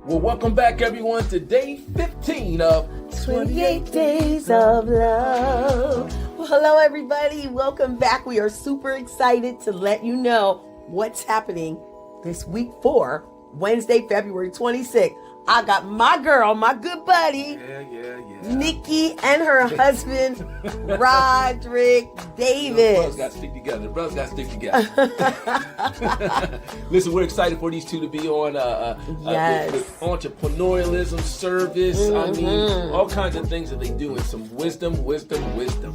Well, welcome back, everyone, to day 15 of 28 Days of Love. Well, hello, everybody. Welcome back. We are super excited to let you know what's happening this week for Wednesday, February 26th. I got my girl, my good buddy, Nikki, and her husband, Roddrick Davis. Brothers got to stick together. Listen, we're excited for these two to be on with entrepreneurialism, service. I mean, all kinds of things that they do, and some wisdom.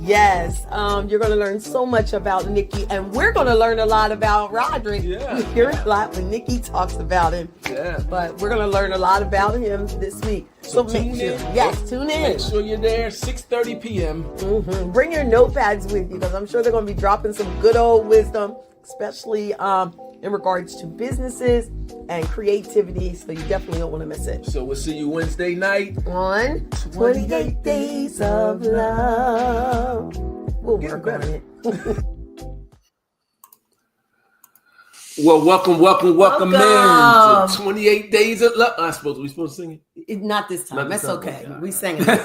Yes, you're going to learn so much about Nikki, and we're going to learn a lot about Roddrick. Yeah. We hear a lot when Nikki talks about him. Yeah. But we're going to learn a lot about him this week. So tune in. Yes, tune in. Make sure you're there, 6:30 p.m. Bring your notepads with you, because I'm sure they're going to be dropping some good old wisdom, especially in regards to businesses and creativity. So you definitely don't want to miss it. So we'll see you Wednesday night on 28 Days of Love. We'll work on it. Well, welcome in to 28 Days of Love. We supposed to sing it? Not this time. That's okay. Okay. We sang it.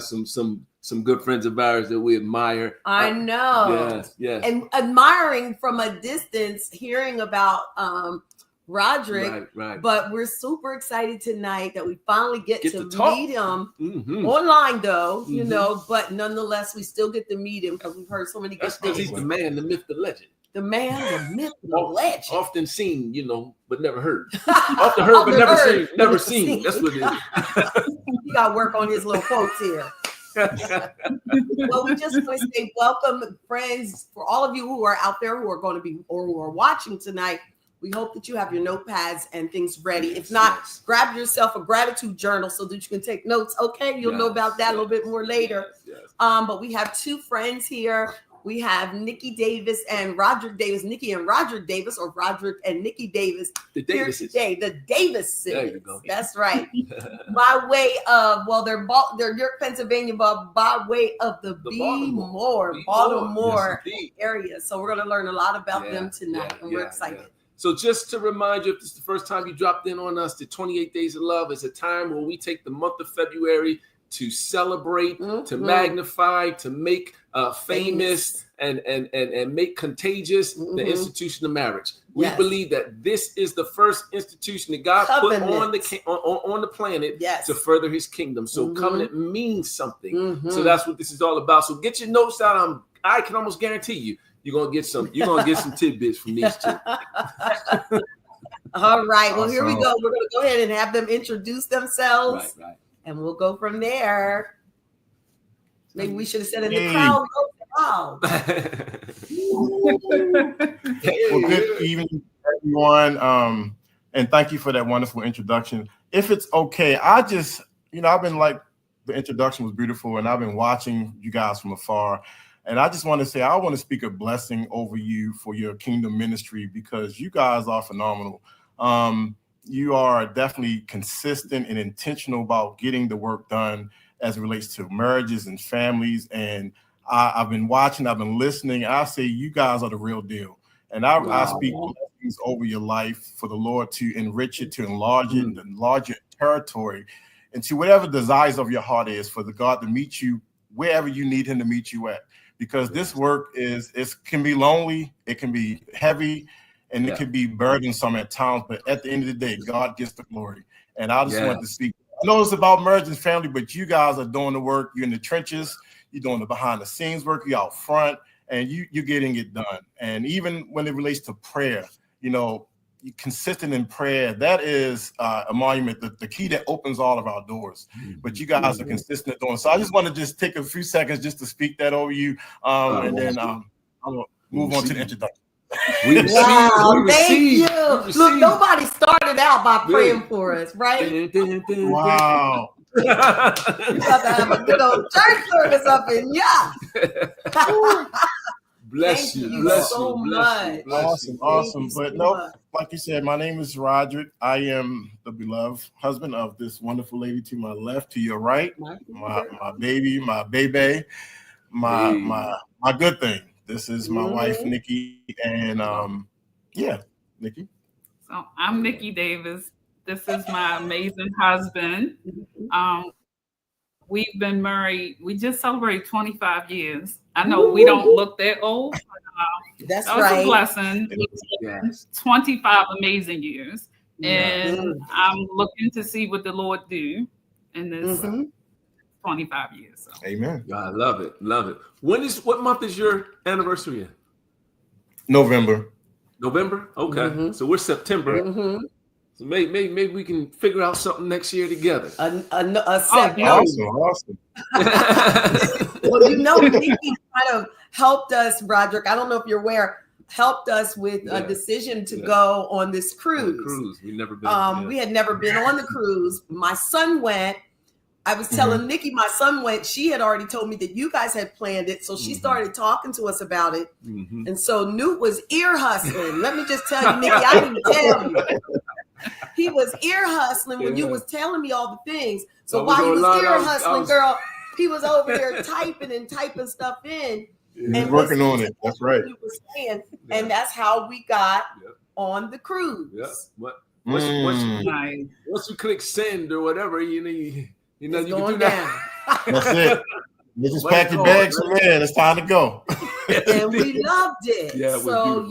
Some good friends of ours that we admire. I know. Yes. And admiring from a distance, hearing about Roddrick. Right. But we're super excited tonight that we finally get to meet him online, though, you know, but nonetheless, we still get to meet him because we've heard so many good things. He's the man, the myth, the legend. The man, the myth, the legend. Often seen, but never heard. Often heard, but never seen. That's what it is. He got to work on his little quotes here. Well, we just want to say welcome, friends, for all of you who are out there who are going to be or who are watching tonight. We hope that you have your notepads and things ready. If not, grab yourself a gratitude journal so that you can take notes. Okay, you'll know about that a little bit more later. But we have two friends here. We have Nikki Davis and Roddrick Davis. Nikki and Roddrick Davis, or Roddrick and Nikki Davis. The Davises. Today, the Davises. There you go. That's right. By way of, they're York, Pennsylvania, but by way of the Baltimore area. So we're going to learn a lot about them tonight, and we're excited. Yeah. So just to remind you, if this is the first time you dropped in on us, the 28 Days of Love is a time where we take the month of February to celebrate, to magnify, to make famous and make contagious the institution of marriage. We believe that this is the first institution that God put on the planet to further His kingdom. So covenant means something. So that's what this is all about. So get your notes out. I can almost guarantee you, you're gonna get some tidbits from these two. All right. Well, here we go. We're gonna go ahead and have them introduce themselves. Right. And we'll go from there. Maybe we should have said in the crowd. Wow. Well, good evening, everyone. And thank you for that wonderful introduction. If it's okay, I've been the introduction was beautiful, and I've been watching you guys from afar. And I just want to say, I want to speak a blessing over you for your kingdom ministry, because you guys are phenomenal. You are definitely consistent and intentional about getting the work done as it relates to marriages and families. And I've been watching, I've been listening. I say you guys are the real deal. And I speak blessings over your life for the Lord to enrich it, to enlarge it, and enlarge your territory, and to whatever desires of your heart is for the God to meet you wherever you need Him to meet you at. Because this work can be lonely, it can be heavy, and it can be burdensome at times. But at the end of the day, God gets the glory. And I just want to speak. I know it's about marriage and family, but you guys are doing the work. You're in the trenches. You're doing the behind the scenes work. You're out front, and you're getting it done. And even when it relates to prayer, you're consistent in prayer. That is a monument, the key that opens all of our doors. But you guys are consistent doing. So I just want to just take a few seconds just to speak that over you, and then I'll move on to the introduction. Thank you. Look, nobody started out by praying for us, right? Wow. You got to have a good old church service up in Bless you so much. Awesome. But no, like you said, my name is Roddrick. I am the beloved husband of this wonderful lady to my left, to your right, my baby, my baby, my good thing. This is my wife, Nikki, and Nikki. So I'm Nikki Davis. This is my amazing husband. We've been married. We just celebrated 25 years. I know we don't look that old. But, that's that was right. a blessing. Yes. 25 amazing years. Yeah. And I'm looking to see what the Lord do in this 25 years. So. Amen. I love it. Love it. What month is your anniversary in? November. November? Okay. So we're September. So maybe we can figure out something next year together. A segment. Awesome. Well, you know, Nikki kind of helped us, Roddrick. I don't know if you're aware, helped us with a decision to go on this cruise. We've never been. We had never been on the cruise. My son went. I was telling Nikki, my son went. She had already told me that you guys had planned it. So she started talking to us about it. And so Newt was ear hustling. Let me just tell you, Nikki, I didn't tell you. He was ear hustling when you was telling me all the things. So while he was ear hustling, girl, he was over there typing stuff in. And working on it. That's right. He was saying, and that's how we got on the cruise. Yeah. Once you click send or whatever, you know you can do that. That's it. You just pack your bags from there and it's time to go. And we loved it. Yeah, so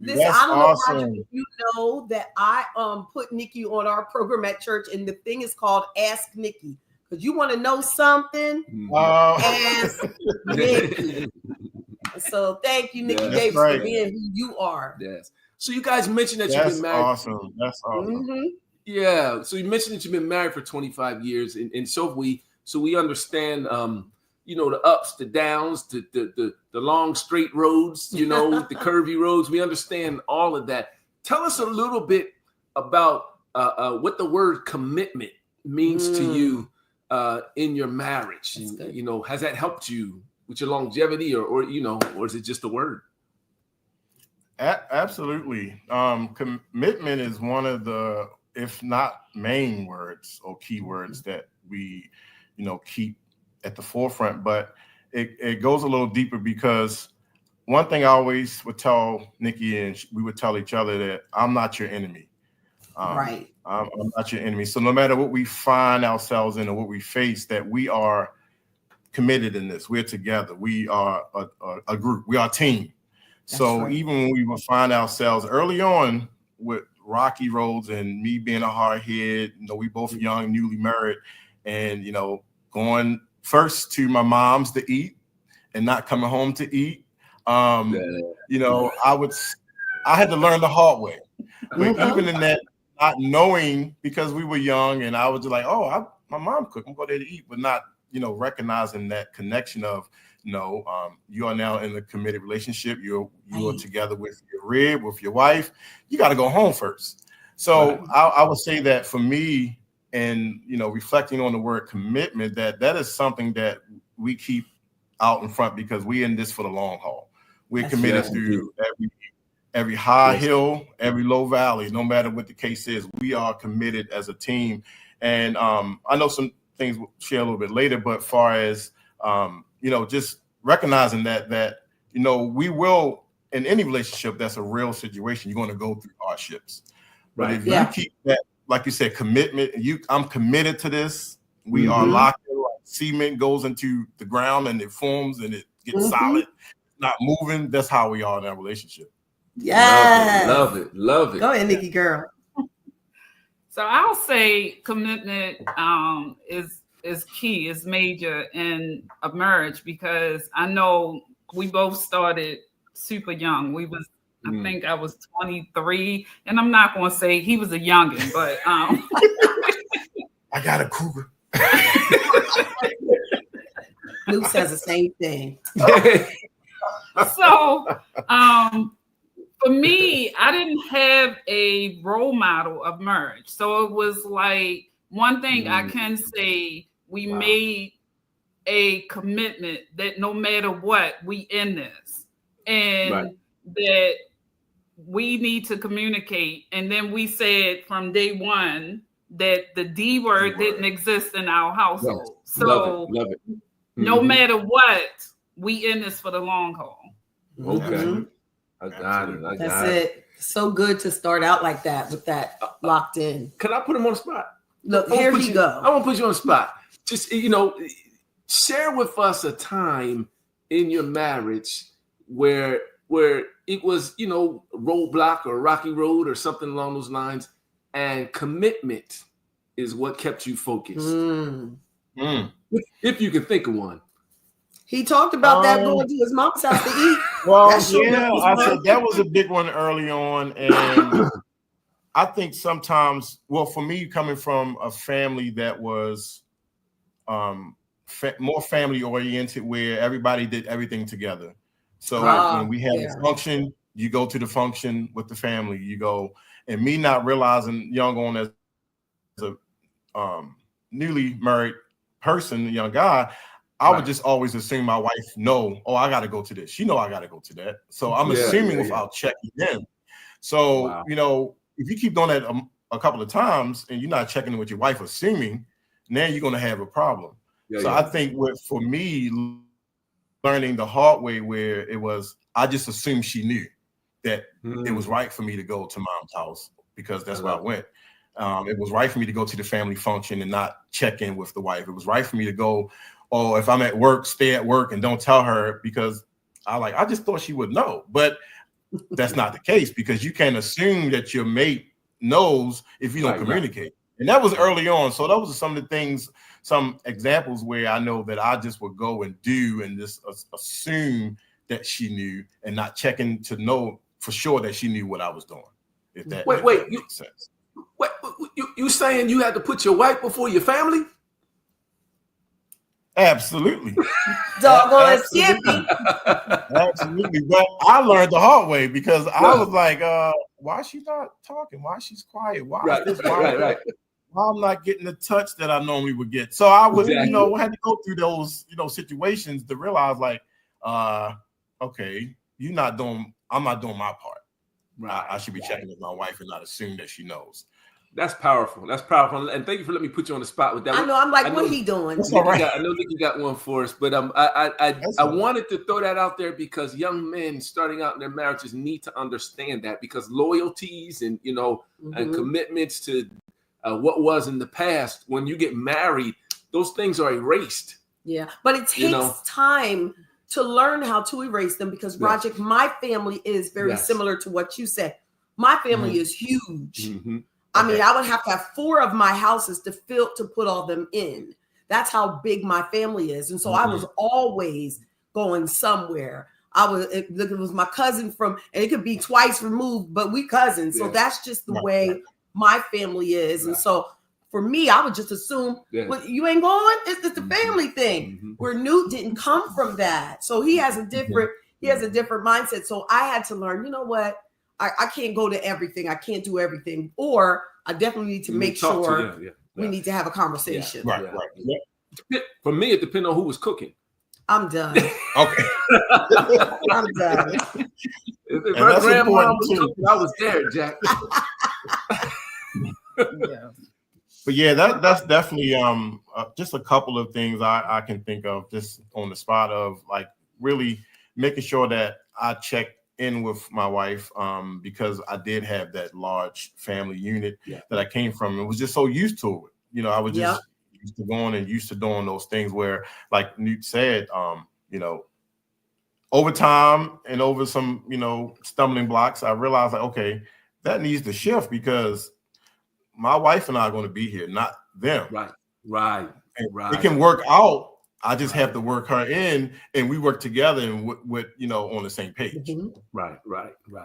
That's listen, I don't know awesome. if you know that I put Nikki on our program at church, and the thing is called Ask Nikki. Because you want to know something, ask Nikki. So thank you, Nikki Davis, for being who you are. Yes. So you guys mentioned that you've been married. That's awesome. Yeah. So you mentioned that you've been married for 25 years, and so we understand, the ups, the downs, the long straight roads, the curvy roads. We understand all of that. Tell us a little bit about what the word commitment means to you in your marriage. And, has that helped you with your longevity, or is it just a word? Absolutely. Commitment is one of the, if not main words or key words that we, keep at the forefront, but it goes a little deeper, because one thing I always would tell Nikki, and we would tell each other, that I'm not your enemy. Right. I'm not your enemy. So no matter what we find ourselves in or what we face, that we are committed in this. We're together. We are a group. We are a team. So even when we would find ourselves early on with rocky roads and me being a hard head, we both young, newly married, and, going first to my mom's to eat and not coming home to eat. I had to learn the hard way. But even in that, not knowing, because we were young, and I was just like, my mom cooked, I'm going there to eat, but not, recognizing that connection of, you are now in a committed relationship. You are together with your rib, with your wife. You got to go home first. So I would say that for me, and reflecting on the word commitment, that is something that we keep out in front, because we're in this for the long haul. We're committed through every high hill, every low valley, no matter what the case is. We are committed as a team. And I know some things we'll share a little bit later, but far as just recognizing that we will, in any relationship that's a real situation, you're going to go through hardships. But if you keep that, like you said, commitment, I'm committed to this. We are locked in, like cement goes into the ground and it forms and it gets solid, not moving. That's how we are in our relationship. Yes. Love it. Go ahead, Nikki girl. So I'll say commitment is key, is major in a marriage, because I know we both started super young. I think I was 23, and I'm not going to say he was a youngin', but I got a cougar. Luke says the same thing. So for me, I didn't have a role model of marriage. So it was like, one thing I can say, we made a commitment that no matter what, we in this. And that we need to communicate. And then we said from day one that the D word didn't exist in our household. Yes. So Love it. No matter what, we in this for the long haul. Okay. I got it. That's it. So good to start out like that with that locked in. Can I put him on the spot? Look, here he go. I want to put you on the spot. Just, share with us a time in your marriage where it was, roadblock or rocky road or something along those lines, and commitment is what kept you focused. If you can think of one. He talked about that going to his mom's house to eat. Well, I said that was a big one early on, and I think sometimes, for me, coming from a family that was more family oriented, where everybody did everything together. So when we had a function, you go to the function with the family. You go, and me not realizing, young on as a newly married person, young guy, I would just always assume my wife I got to go to this. She know I got to go to that. So I'm assuming without checking in. So, if you keep doing that a couple of times and you're not checking in with your wife, assuming, now you're going to have a problem. I think for me, learning the hard way, where it was, I just assumed she knew that it was right for me to go to mom's house because that's where I went. It was right for me to go to the family function and not check in with the wife. It was right for me to go, or if I'm at work, stay at work and don't tell her, because I just thought she would know. But that's not the case, because you can't assume that your mate knows if you don't communicate. And that was early on. So those are some of the things, some examples where I know that I just would go and do and just assume that she knew and not checking to know for sure that she knew what I was doing. If that makes sense. Wait, you saying you had to put your wife before your family? Absolutely. Doggone Skippy. Absolutely. But I learned the hard way, because I was like, why is she not talking? Why she's quiet? Why is this? Why I'm not getting the touch that I normally would get. So I was, had to go through those, situations to realize, like, okay, I'm not doing my part. Right. I should be checking with my wife and not assume that she knows. That's powerful. And thank you for letting me put you on the spot with that. I know. I'm like, what he doing? I know Nikki got one for us, but I wanted to throw that out there because young men starting out in their marriages need to understand that, because loyalties and and commitments to what was in the past, when you get married, those things are erased. Yeah, but it takes time to learn how to erase them, because Roddrick, my family is very similar to what you said. My family is huge. I mean, I would have to have 4 of my houses to put all them in. That's how big my family is. And so I was always going somewhere. It was my cousin and it could be twice removed, but we cousins. So that's just the way my family is. And so for me, I would just assume, well, you ain't going? It's the family thing. Where Newt didn't come from that. So he has a different mindset. So I had to learn, you know what? I can't go to everything. I can't do everything. Or I definitely need to make sure we need to have a conversation. Right. For me, it depends on who was cooking. I'm done. Okay. I'm done. If my grandma was cooking, I was there, Jack. But that's definitely just a couple of things I can think of just on the spot of, like, really making sure that I check in with my wife, because I did have that large family unit that I came from and was just so used to it. I was just used to going and used to doing those things where, like Newt said, over time and over some, stumbling blocks, I realized, like, okay, that needs to shift, because my wife and I are going to be here, not them. Right. It can work out. I just have to work her in, and we work together and with on the same page. Right.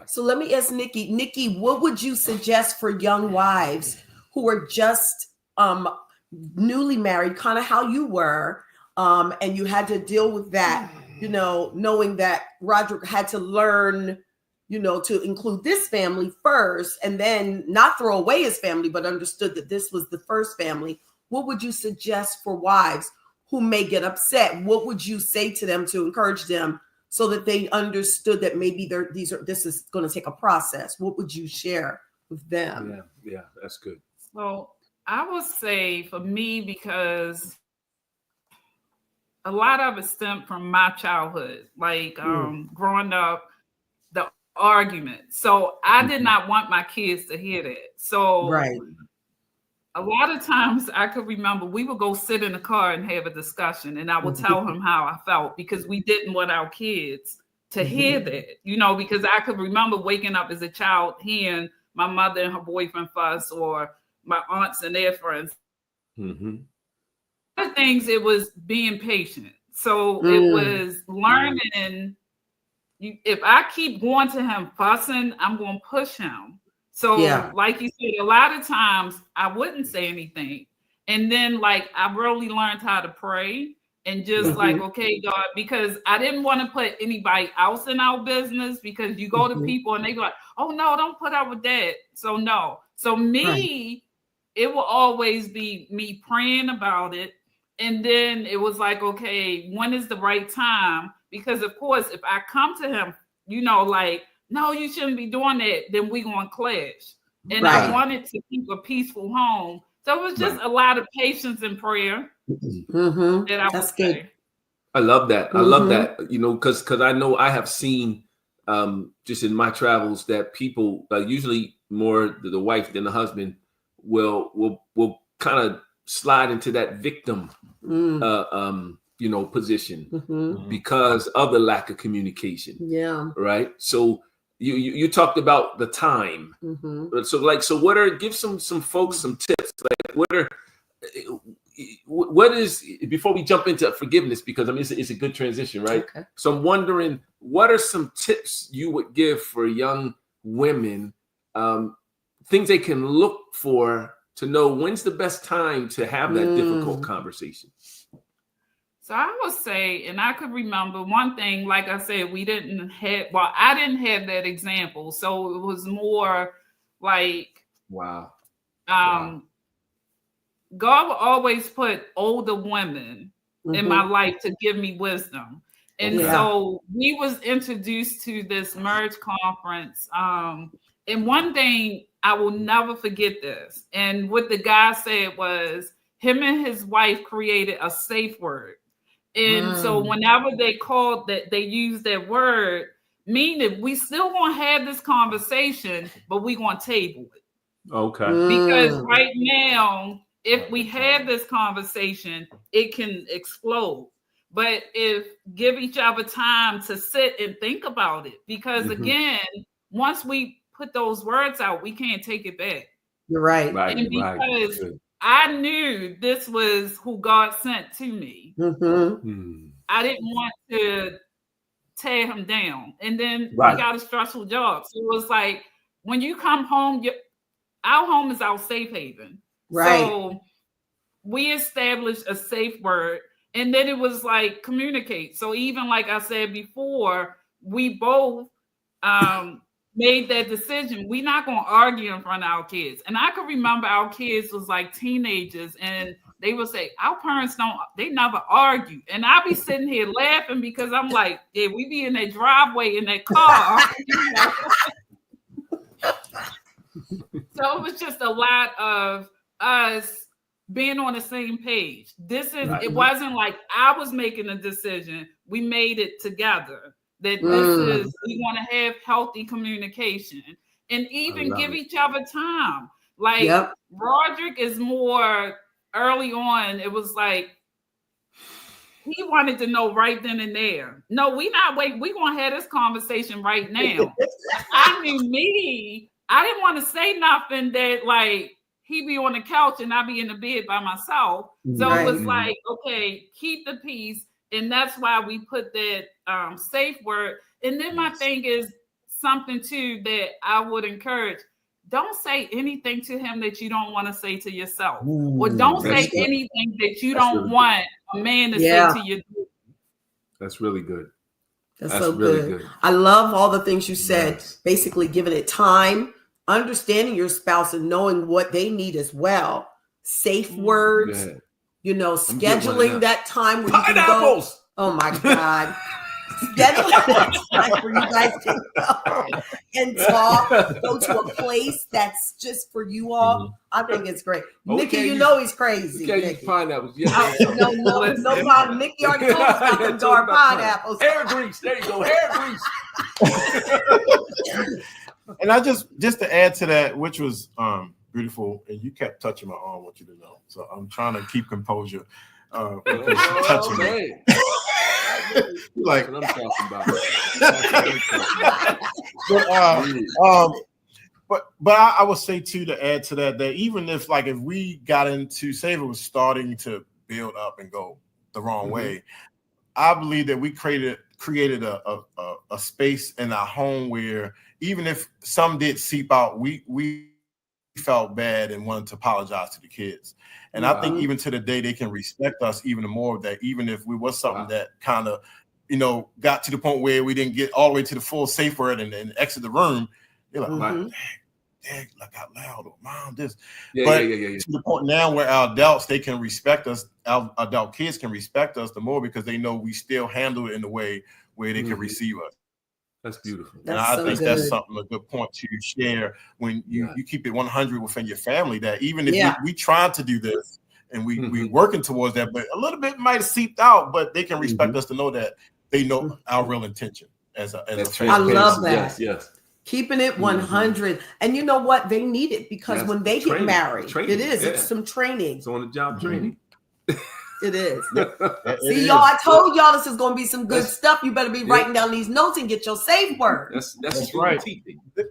So let me ask Nikki. Nikki, what would you suggest for young wives who are just newly married, kind of how you were, and you had to deal with that, knowing that Roddrick had to learn, to include this family first, and then not throw away his family, but understood that this was the first family. What would you suggest for wives who may get upset? What would you say to them to encourage them so that they understood that maybe this is going to take a process? What would you share with them? Yeah, that's good. So I would say for me, because a lot of it stemmed from my childhood, like growing up, the argument. So I did not want my kids to hear that. So a lot of times I could remember we would go sit in the car and have a discussion, and I would tell him how I felt because we didn't want our kids to hear that, you know, because I could remember waking up as a child hearing my mother and her boyfriend fuss, or my aunts and their friends. Other things, it was being patient. So it was learning. If I keep going to him fussing, I'm going to push him. So like you said, a lot of times I wouldn't say anything. And then like I really learned how to pray and just like, okay, God, because I didn't want to put anybody else in our business, because you go to people and they go like, oh no, don't put up with that. So no. So me, it will always be me praying about it. And then it was like, okay, when is the right time? Because of course, if I come to him, you know, like, no, you shouldn't be doing that, then we're going to clash. And I wanted to keep a peaceful home. So it was just a lot of patience and prayer. That's good. I love that. I love that, you know, because I know I have seen just in my travels that people, usually more the wife than the husband, will kind of slide into that victim you know, position because of the lack of communication. Right. So you talked about the time. So give some folks some tips. Like what is, before we jump into forgiveness, because I mean it's a good transition, right? So I'm wondering, what are some tips you would give for young women, things they can look for to know when's the best time to have that difficult conversation? So I would say, and I could remember one thing, like I said, I didn't have that example. So it was more like, God will always put older women in my life to give me wisdom. And so we was introduced to this marriage conference. And one thing, I will never forget this. And what the guy said was, him and his wife created a safe word. And so whenever they called that, they used that word, meaning we still gonna have this conversation, but we gonna table it. Because right now, if we have this conversation, it can explode. But if give each other time to sit and think about it, because again, once we put those words out, we can't take it back. You're right. And because I knew this was who God sent to me. I didn't want to tear him down. And then we got a stressful job. So it was like, when you come home, our home is our safe haven. So we established a safe word. And then it was like, communicate. So even like I said before, we both made that decision. We're not going to argue in front of our kids. And I can remember our kids was like teenagers, and they would say, our parents they never argue. And I'll be sitting here laughing because I'm like, yeah, we be in that driveway in that car. You know? So it was just a lot of us being on the same page. It wasn't like I was making a decision. We made it together. That this is, we want to have healthy communication and even give each other time. Like Roddrick is more early on. It was like, he wanted to know right then and there. No, we not waiting. We're going to have this conversation right now. I knew me. I didn't want to say nothing that like, he be on the couch and I be in the bed by myself. So it was like, okay, keep the peace. And that's why we put that safe word. And then my thing is something too that I would encourage. Don't say anything to him that you don't want to say to yourself. Or don't say anything that you don't want a man to say to you. That's really good. That's so really good. I love all the things you said, basically giving it time, understanding your spouse and knowing what they need as well. Safe words. You know, scheduling that time where you can go. Oh my God. That's time for you guys to go and talk. Go to a place that's just for you all. I think it's great. Nikki, you know he's crazy. You can't find that. Yeah. No problem. Nikki already told us about them dark pineapples. Hair grease. There you go. Hair grease. And I just to add to that, which was beautiful, and you kept touching my arm. I want you to know, so I'm trying to keep composure. Touching me. Like what I'm talking about. But I would say too, to add to that even if we got into, say if it was starting to build up and go the wrong way, I believe that we created a space in our home where even if some did seep out, we felt bad and wanted to apologize to the kids. And I think even to the day they can respect us even more, that even if we was something that kind of, got to the point where we didn't get all the way to the full safe word and exit the room, they're like, Dad, like out loud, or Mom, this. To the point now where our adults, they can respect us, our adult kids can respect us the more because they know we still handle it in a way where they can receive us. That's beautiful. And I think that's something, a good point to share when you keep it 100 within your family, that even if we tried to do this and we working towards that, but a little bit might have seeped out, but they can respect us to know that they know our real intention as a family. I love that. Yes. Keeping it 100. And you know what? They need it because when they get married, it's some training. It's on the job training. It is. See, y'all, I told y'all this is going to be some good stuff. You better be writing down these notes and get your safe word. That's right.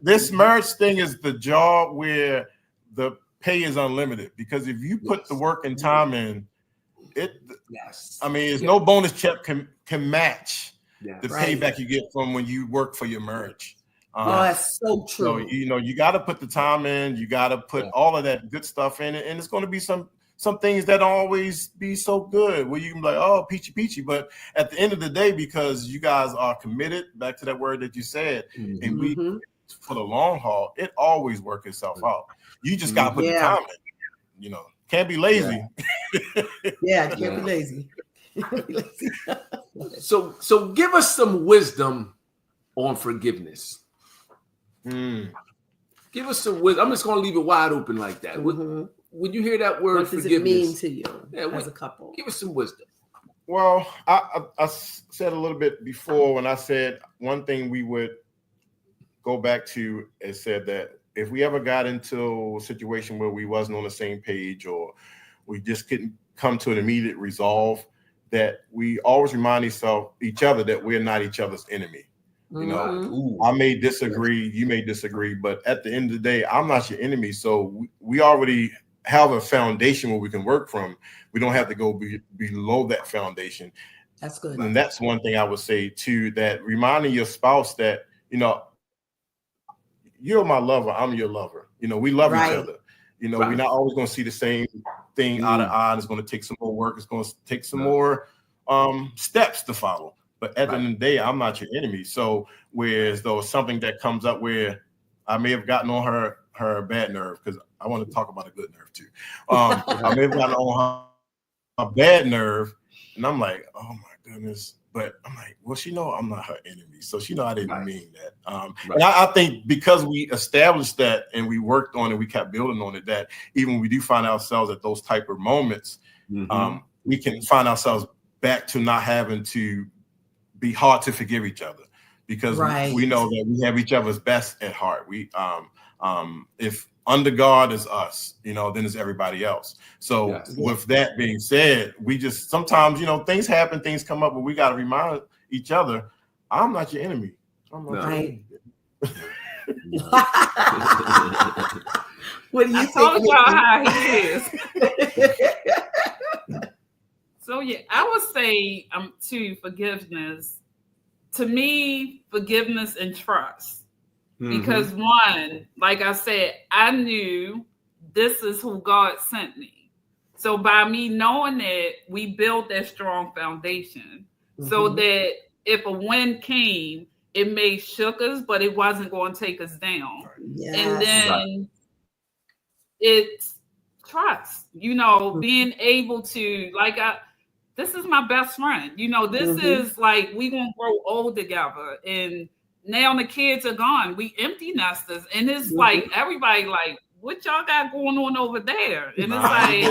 This marriage thing is the job where the pay is unlimited, because if you put the work and time in, there's no bonus check can match the payback you get from when you work for your marriage. That's so true. So, you got to put the time in, you got to put all of that good stuff in it, and it's going to be some things that don't always be so good where you can be like, oh, peachy, but at the end of the day, because you guys are committed, back to that word that you said, and we for the long haul, it always works itself out. You just got to put the time in. Can't be lazy. Can't be lazy. So give us some wisdom on forgiveness. Give us some wisdom. I'm just going to leave it wide open like that. When you hear that word, what does forgiveness, it mean to you as a couple? Give us some wisdom. Well, I said a little bit before when I said one thing we would go back to and said that if we ever got into a situation where we wasn't on the same page or we just couldn't come to an immediate resolve, that we always remind each other that we're not each other's enemy. I may disagree, you may disagree, but at the end of the day, I'm not your enemy. So we already have a foundation where we can work from. We don't have to go below that foundation. That's good. And that's one thing I would say too, that reminding your spouse that, you're my lover, I'm your lover. We love each other. We're not always going to see the same thing eye to eye. It's going to take some more work. It's going to take some more steps to follow. But at the end of the day, I'm not your enemy. So whereas though something that comes up where I may have gotten on her bad nerve, because I want to talk about a good nerve too. I may have gotten on her bad nerve, and I'm like, oh my goodness. But I'm like, well, she know I'm not her enemy, so she know I didn't mean that. And I think because we established that and we worked on it, we kept building on it, that even when we do find ourselves at those type of moments, we can find ourselves back to not having to be hard to forgive each other, because we know that we have each other's best at heart. We if under God is us, then it's everybody else. So with that being said, we just sometimes, things happen, things come up, but we got to remind each other, I'm not your enemy. I'm not your enemy. What do you think? I told y'all how he is. So I would say to forgiveness. To me, forgiveness and trust. Because one, like I said, I knew this is who God sent me. So by me knowing that, we built that strong foundation so that if a wind came, it may shook us, but it wasn't going to take us down. Yes. And then it's trust, being able to, this is my best friend. You know, this is like, we gonna grow old together. And now the kids are gone. We empty nesters. And it's like, everybody like, what y'all got going on over there? And it's like,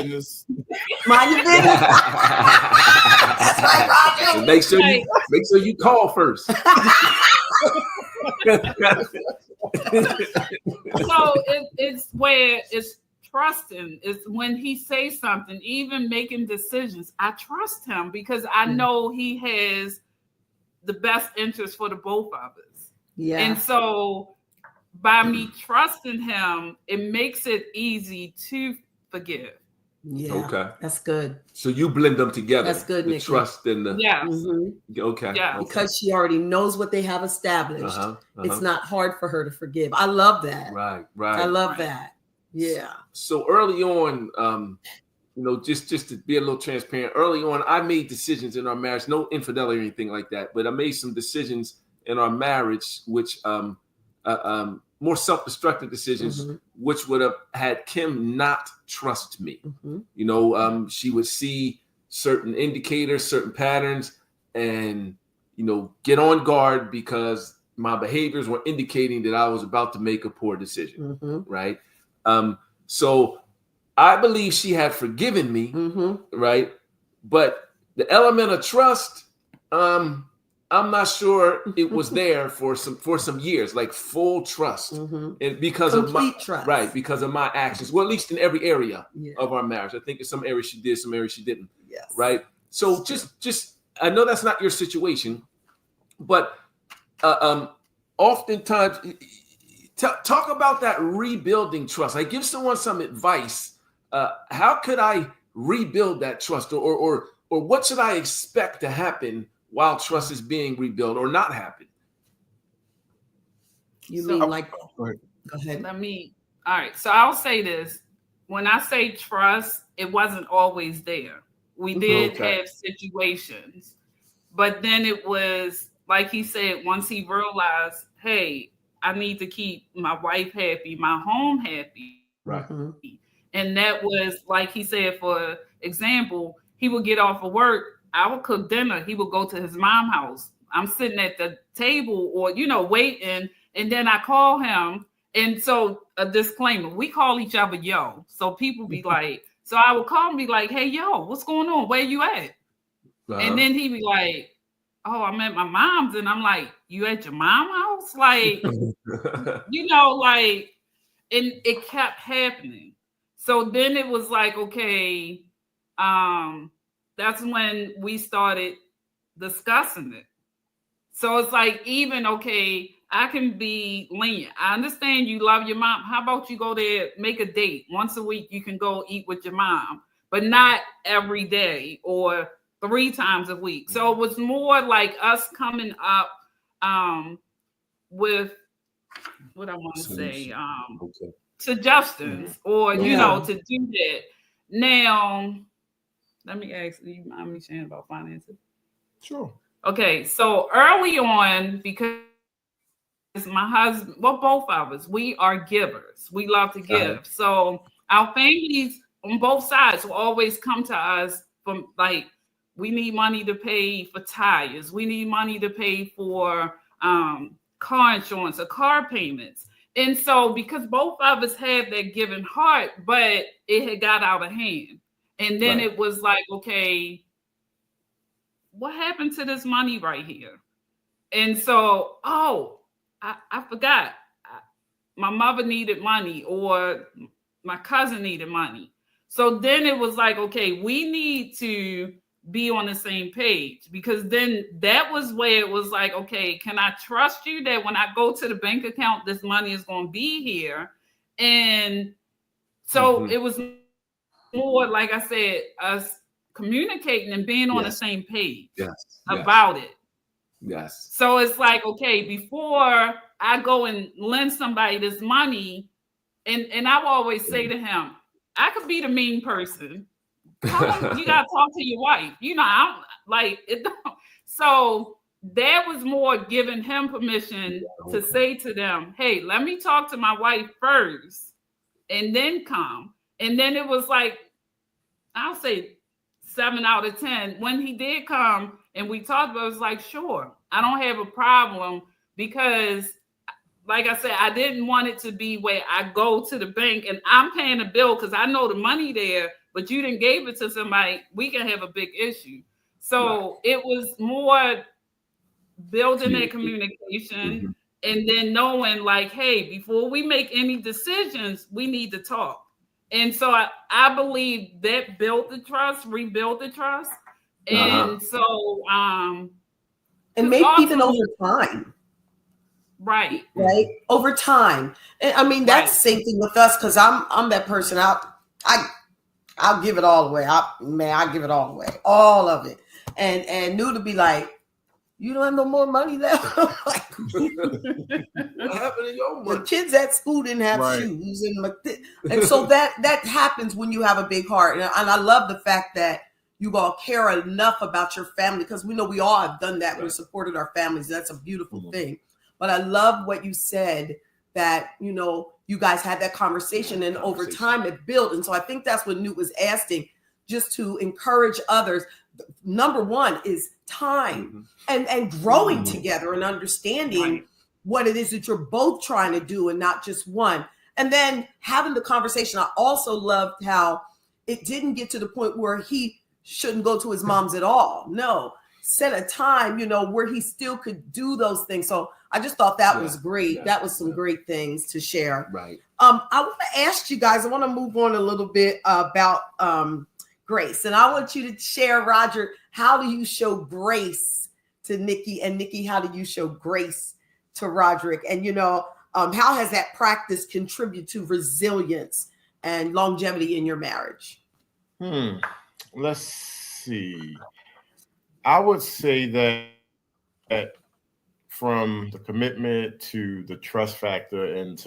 mind your business. That's right, Roger. Make sure you call first. So it's where it's trusting. It's when he says something, even making decisions, I trust him because I know he has the best interest for the both of us. Yeah. And so by me trusting him, it makes it easy to forgive. Yeah. Okay. That's good. So you blend them together. That's good, the Nikki. Trust and the Okay. Yeah. Because she already knows what they have established. It's not hard for her to forgive. I love that. Right. I love that. Yeah. So early on, just to be a little transparent, early on, I made decisions in our marriage, no infidelity or anything like that, but I made some decisions in our marriage, which more self-destructive decisions, which would have had Kim not trust me. She would see certain indicators, certain patterns, and, get on guard because my behaviors were indicating that I was about to make a poor decision. Right. So I believe she had forgiven me. Right. But the element of trust, I'm not sure it was there for some years, like full trust, and because complete of my trust. Right, because of my actions. Well, at least in every area of our marriage. I think in some areas she did, some areas she didn't. Yes. Right. So just I know that's not your situation, but oftentimes talk about that rebuilding trust. I give someone some advice. How could I rebuild that trust, or what should I expect to happen while trust is being rebuilt or not happen? Go ahead. All right. So I'll say this. When I say trust, it wasn't always there. We did have situations, but then it was, like he said, once he realized, hey, I need to keep my wife happy, my home happy. Right. And that was, like he said, for example, he would get off of work, I would cook dinner. He would go to his mom's house. I'm sitting at the table or, waiting. And then I call him. And so a disclaimer, we call each other yo. So people be like, so I would call and be like, hey, yo, what's going on? Where you at? And then he'd be like, oh, I'm at my mom's. And I'm like, you at your mom's house? Like, and it kept happening. So then it was like, okay, that's when we started discussing it. So it's like, even, okay, I can be lenient. I understand you love your mom. How about you go there, make a date once a week? You can go eat with your mom, but not every day or 3 times a week. So it was more like us coming up with what I want to say, suggestions or, to do that. Now, let me ask you, mind me saying about finances? Sure. Okay, so early on, because my husband, both of us, we are givers. We love to give. So our families on both sides will always come to us from like, we need money to pay for tires. We need money to pay for car insurance or car payments. And so because both of us have that giving heart, but it had got out of hand. And then it was like, okay, what happened to this money right here? And so, I forgot. My mother needed money or my cousin needed money. So then it was like, okay, we need to be on the same page, because then that was where it was like, okay, can I trust you that when I go to the bank account, this money is going to be here? And so it was more, like I said, us communicating and being on the same page about it. Yes. So it's like, okay, before I go and lend somebody this money, and I will always say to him, I could be the mean person. You gotta talk to your wife. I'm like it. So that was more giving him permission to say to them, hey, let me talk to my wife first and then come. And then it was like, I'll say 7 out of 10. When he did come and we talked about it, I was like, sure, I don't have a problem because, like I said, I didn't want it to be where I go to the bank and I'm paying a bill because I know the money there, but you didn't give it to somebody. We can have a big issue. So it was more building that communication and then knowing like, hey, before we make any decisions, we need to talk. And so I believe that built the trust, rebuilt the trust. And so and maybe even over time. Right. Over time. And I mean, that's the same thing with us, because I'm that person. I'll give it all away. I give it all away. All of it. And New to be like, you don't have no more money left. Like, what happened to your money? The kids at school didn't have shoes, and so that happens when you have a big heart. And I love the fact that you all care enough about your family, because we know we all have done that. We've supported our families. That's a beautiful thing. But I love what you said, that you guys had that conversation, and over time it built. And so I think that's what Newt was asking, just to encourage others. Number one is time and growing together and understanding what it is that you're both trying to do and not just one. And then having the conversation. I also loved how it didn't get to the point where he shouldn't go to his mom's at all. No, set a time, where he still could do those things. So I just thought that was great. Yeah. That was some great things to share. Right. I want to ask you guys, I want to move on a little bit about grace. And I want you to share, Roger, how do you show grace to Nikki? And Nikki, how do you show grace to Roddrick? And, how has that practice contributed to resilience and longevity in your marriage? Let's see. I would say that from the commitment to the trust factor and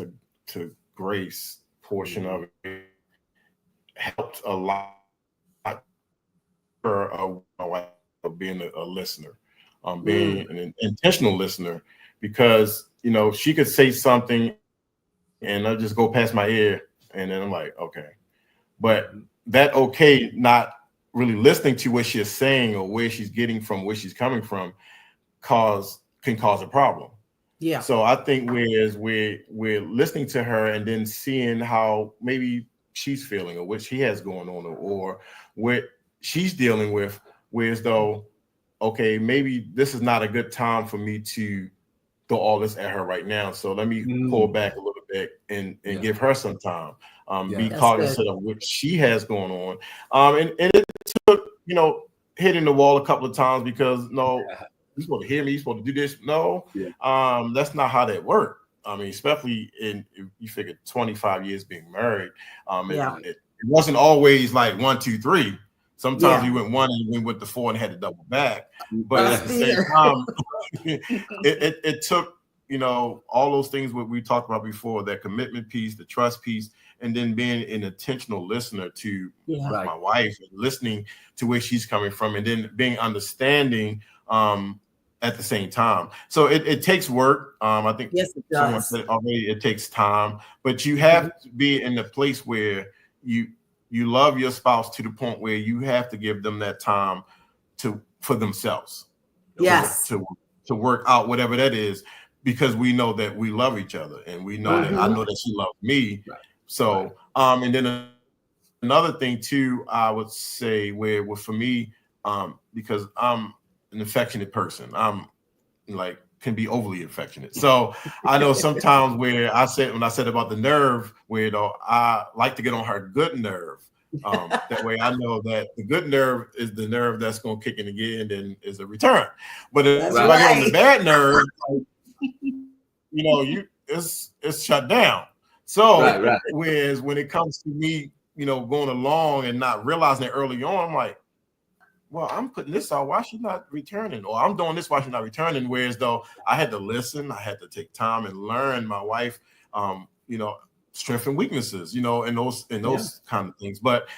to grace portion of it helped a lot. Of being a listener, being an intentional listener, because she could say something and I just go past my ear, and then I'm like, okay, but that not really listening to what she's saying or where she's getting from, where she's coming from, can cause a problem. Yeah. So I think whereas we're listening to her and then seeing how maybe she's feeling or what she has going on or what she's dealing with, whereas though, okay, maybe this is not a good time for me to throw all this at her right now. So let me pull back a little bit and give her some time. Be cognizant of what she has going on. And it took, hitting the wall a couple of times because you're supposed to hear me, you're supposed to do this. No, that's not how that worked. I mean, especially if you figure 25 years being married, it wasn't always like 1, 2, 3. Sometimes you went 1 and you went with the 4 and had to double back. But at the same time, it took, all those things what we talked about before, that commitment piece, the trust piece, and then being an intentional listener to my wife, and listening to where she's coming from, and then being understanding at the same time. So it takes work. I think someone said already, it takes time, but you have to be in a place where you love your spouse to the point where you have to give them that time for themselves. Yes. To work out whatever that is, because we know that we love each other, and we know that I know that she loves me. Right. So, and then another thing too, I would say where for me, because I'm an affectionate person, I'm like can be overly affectionate. So I know sometimes when I said about the nerve, where I like to get on her good nerve. That way I know that the good nerve is the nerve that's going to kick in again and is a return. But if I get on the bad nerve, it's shut down. So whereas when it comes to me, going along and not realizing it early on, I'm like, well, I'm putting this out. Why she's not returning? Or I'm doing this. Why she's not returning? Whereas though I had to listen, I had to take time and learn my wife, strengths and weaknesses, and those kind of things. But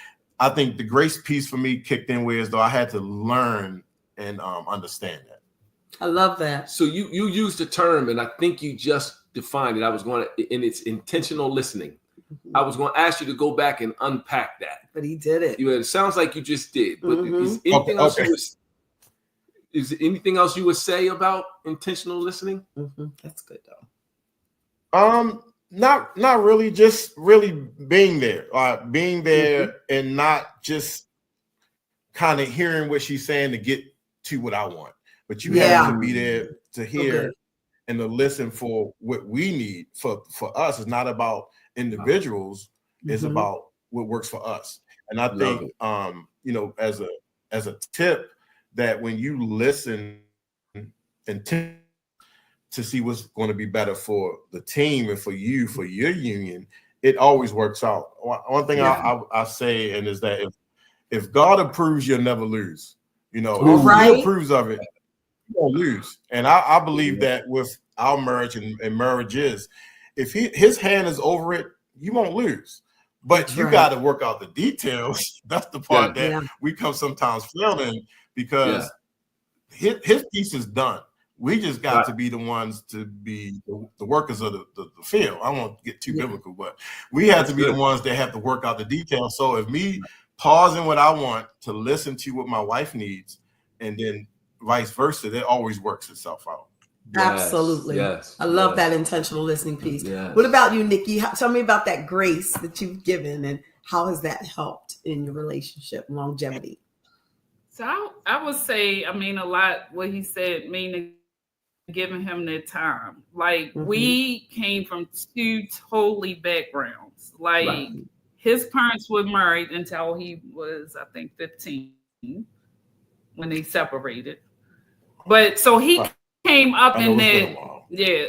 I think the grace piece for me kicked in, whereas though I had to learn and understand that. I love that. So you used the term, and I think you just defined it. I was going to, and it's intentional listening. I was going to ask you to go back and unpack that. But he did it. It sounds like you just did. But is anything else is there anything else you would say about intentional listening? That's good though. Not really. Just really being there, and not just kind of hearing what she's saying to get to what I want. But you have to be there to hear and to listen for what we need. For us, it's not about individuals. It's about what works for us. And I think, as a tip, that when you listen and to see what's going to be better for the team and for you, for your union, it always works out. One thing I say, and is that if God approves, you'll never lose. If He approves of it, you won't lose. And I believe that with our marriage and marriages, if His hand is over it, you won't lose. But you got to work out the details. That's the part that we come sometimes failing, because his piece is done. We just got to be the ones to be the workers of the field. I won't get too biblical, but we have to be the ones that have to work out the details. So if me pausing what I want to listen to what my wife needs, and then vice versa, that always works itself out. Absolutely. Yes. I love that intentional listening piece. Yes. What about you, Nikki? Tell me about that grace that you've given, and how has that helped in your relationship longevity? So I would say, a lot what he said, meaning giving him that time. Like we came from two totally backgrounds. Like his parents were married until he was, I think, 15 when they separated. But so he came up in that,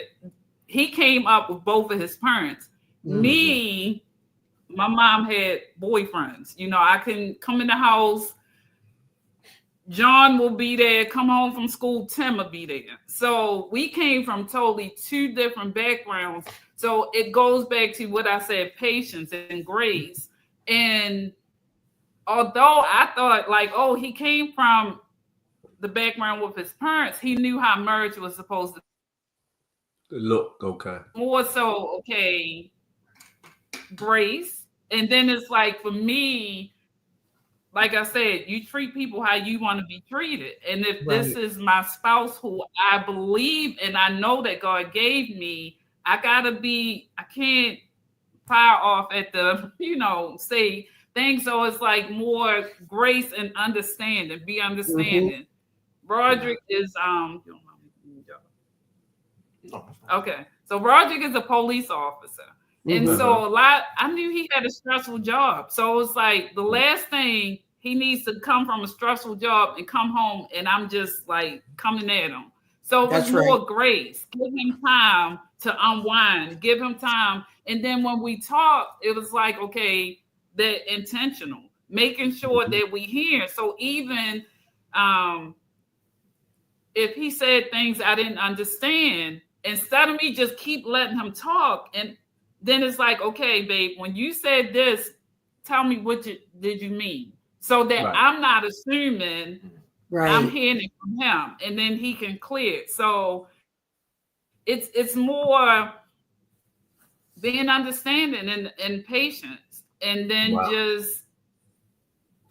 he came up with both of his parents. Me, my mom had boyfriends. I can come in the house, John will be there, come home from school, Tim will be there. So we came from totally two different backgrounds. So it goes back to what I said, patience and grace. And although I thought he came from the background with his parents, he knew how marriage was supposed to look. Okay. More so, grace. And then it's like, for me, like I said, you treat people how you want to be treated. And if this is my spouse who I believe and I know that God gave me, I can't fire off at the, say things. So it's like more grace and understanding, be understanding. Roddrick is, okay. So Roddrick is a police officer. And so I knew he had a stressful job. So it's like the last thing, he needs to come from a stressful job and come home, and I'm just like coming at him. So it was more grace. Give him time to unwind. Give him time. And then when we talked, it was like, that intentional, making sure that we hear. So even if he said things I didn't understand, instead of me just keep letting him talk, and then it's like, okay, babe, when you said this, tell me what did you mean? So that I'm not assuming I'm hearing it from him, and then he can clear it. So it's more being understanding and patience. And then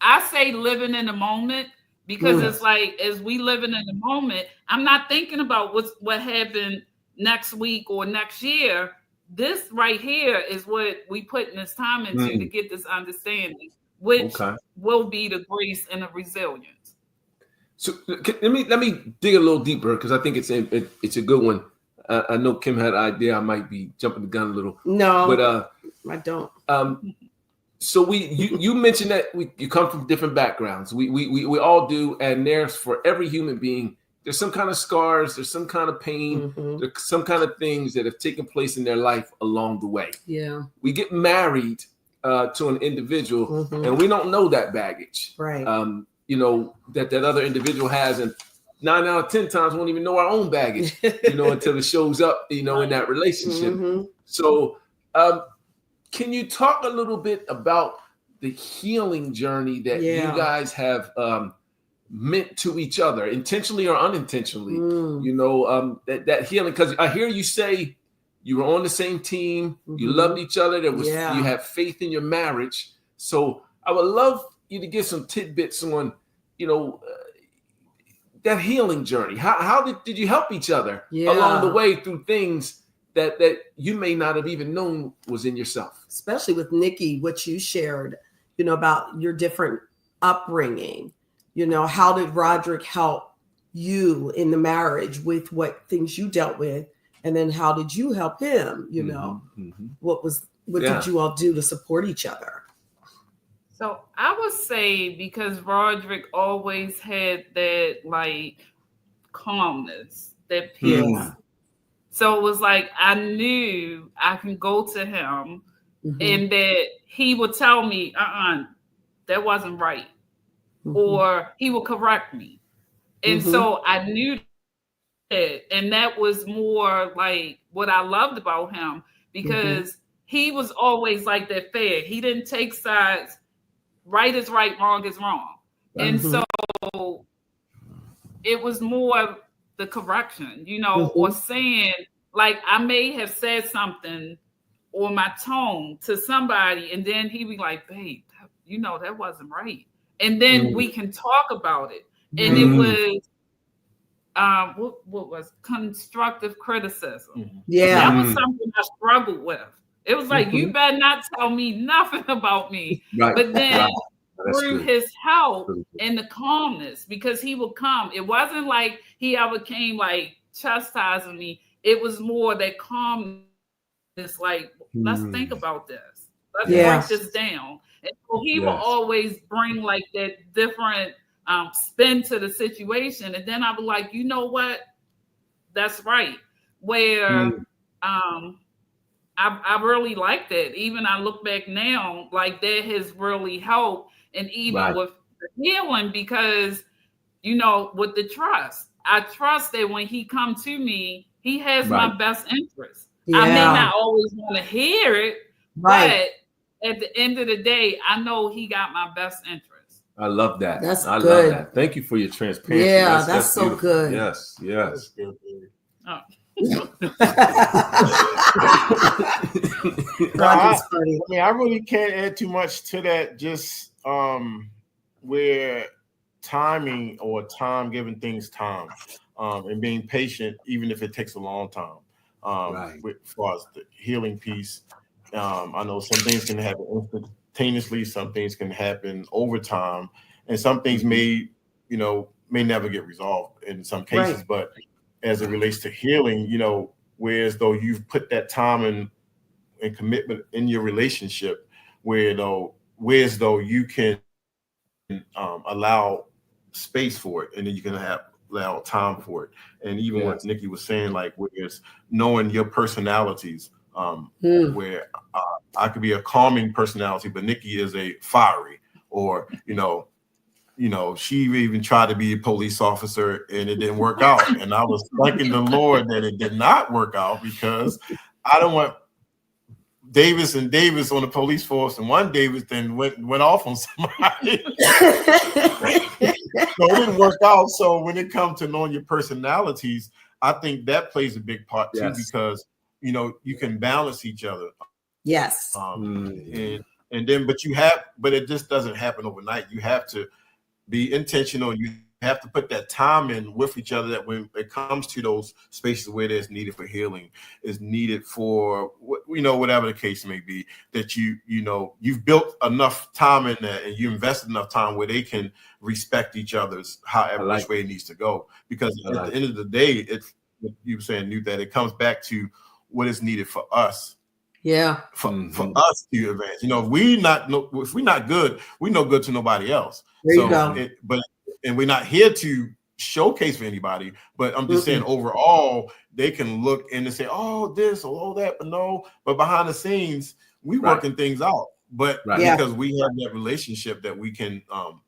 I say living in the moment, because it's like, as we living in the moment, I'm not thinking about what happened next week or next year. This right here is what we putting this time into to get this understanding, which will be the grace and the resilience. So let me dig a little deeper, because I think it's a good one. I know Kim had an idea. I might be jumping the gun a little. No, but I don't. So you mentioned that you come from different backgrounds. We all do, and there's, for every human being, there's some kind of scars, there's some kind of pain, there's some kind of things that have taken place in their life along the way. Yeah. We get married to an individual, and we don't know that baggage. Right. That other individual has, and 9 out of 10 times won't even know our own baggage, until it shows up, in that relationship. So can you talk a little bit about the healing journey that you guys have meant to each other, intentionally or unintentionally? That healing, because I hear you say you were on the same team, you loved each other, you had faith in your marriage. So I would love you to give some tidbits on, that healing journey. How did you help each other along the way through things that you may not have even known was in yourself? Especially with Nikki, what you shared, about your different upbringing. How did Roddrick help you in the marriage with what things you dealt with? And then how did you help him? What did you all do to support each other? So I would say, because Roddrick always had that like calmness, that peace. So it was like I knew I can go to him and that he would tell me, that wasn't right. Or he would correct me. And so I knew that. And that was more like what I loved about him, because he was always like that fair. He didn't take sides. Right is right, wrong is wrong. And so it was more the correction, or saying, like, I may have said something or my tone to somebody, and then he'd be like, babe, that wasn't right. And then we can talk about it. And it was, what was constructive criticism. That was something I struggled with. It was like, you better not tell me nothing about me. But then through his help and the calmness, because he would come. It wasn't like he ever came like chastising me. It was more that calmness, like, let's think about this. Let's break this down. And so he will always bring like that different spin to the situation. And then I was like, you know what? That's right. Where I really like that. Even I look back now, like that has really helped. And even with the healing, because, with the trust, I trust that when he come to me, he has my best interest. I may not always want to hear it, but at the end of the day, I know he got my best interest. I love that. I love that. Thank you for your transparency. Yeah, that's so beautiful. Good. Yes. I really can't add too much to that. Just where timing or time, giving things time, and being patient, even if it takes a long time. As far as the healing piece, I know some things can happen instantaneously, some things can happen over time, and some things may never get resolved in some cases. But as it relates to healing, whereas though you've put that time and commitment in your relationship, whereas though you can allow space for it, and then you can allow time for it. And even what Nikki was saying, like, whereas knowing your personalities, where I could be a calming personality, but Nikki is a fiery, or she even tried to be a police officer and it didn't work out. And I was thanking the Lord that it did not work out, because I don't want Davis on the police force, and one Davis then went off on somebody. So it didn't work out. So when it comes to knowing your personalities, I think that plays a big part too, because you can balance each other. Yes. And then, but it just doesn't happen overnight. You have to be intentional. You have to put that time in with each other, that when it comes to those spaces where there's needed for healing, is needed for whatever the case may be, that you've built enough time in there and you invested enough time where they can respect each other's which way it needs to go. Because at the end of the day, it's, you were saying, Newt, that it comes back to what is needed for us. Yeah. For us to advance. If we're not good, we're no good to nobody else. There you go. And we're not here to showcase for anybody, but I'm just saying overall, they can look and they say, oh, this or all that, but no. But behind the scenes, we working things out. But because we have that relationship that we can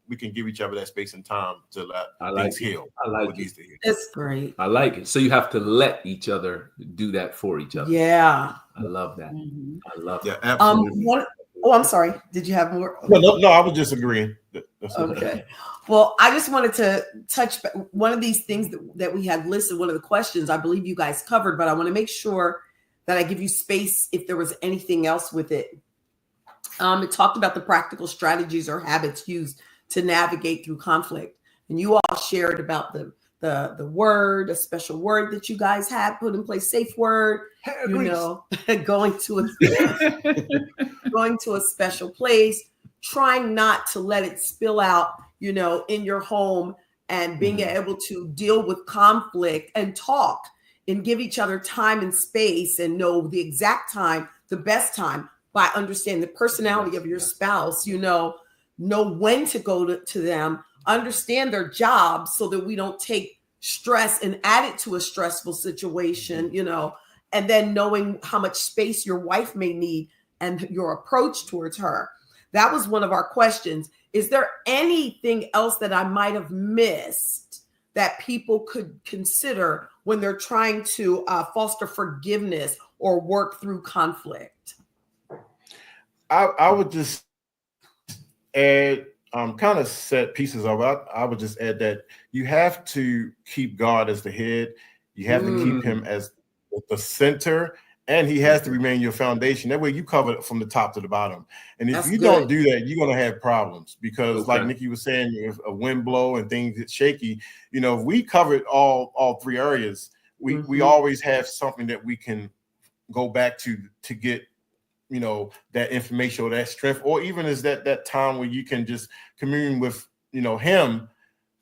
give each other that space and time to let things heal. I like it. It's great. I like it. So you have to let each other do that for each other. Yeah. I love that. I love that. Yeah, absolutely. I'm sorry. Did you have more? No, I was just agreeing. Okay. Well, I just wanted to touch one of these things that we had listed, one of the questions I believe you guys covered, but I want to make sure that I give you space if there was anything else with it. It talked about the practical strategies or habits used to navigate through conflict. And you all shared about the word, a special word that you guys had put in place, safe word, going to a special place, trying not to let it spill out, in your home, and being able to deal with conflict and talk and give each other time and space and know the exact time, the best time, by understanding the personality of your spouse, know when to go to them, understand their jobs so that we don't take stress and add it to a stressful situation, and then knowing how much space your wife may need and your approach towards her. That was one of our questions. Is there anything else that I might have missed that people could consider when they're trying to foster forgiveness or work through conflict? I would just add, kind of set pieces of it. I would just add that you have to keep God as the head. You have to keep him as the center, and he has to remain your foundation. That way you cover it from the top to the bottom. And if you don't do that, you're going to have problems because like Nikki was saying, if a wind blow and things get shaky, if we covered all three areas, we always have something that we can go back to get that information or that strength, or even is that time where you can just commune with, him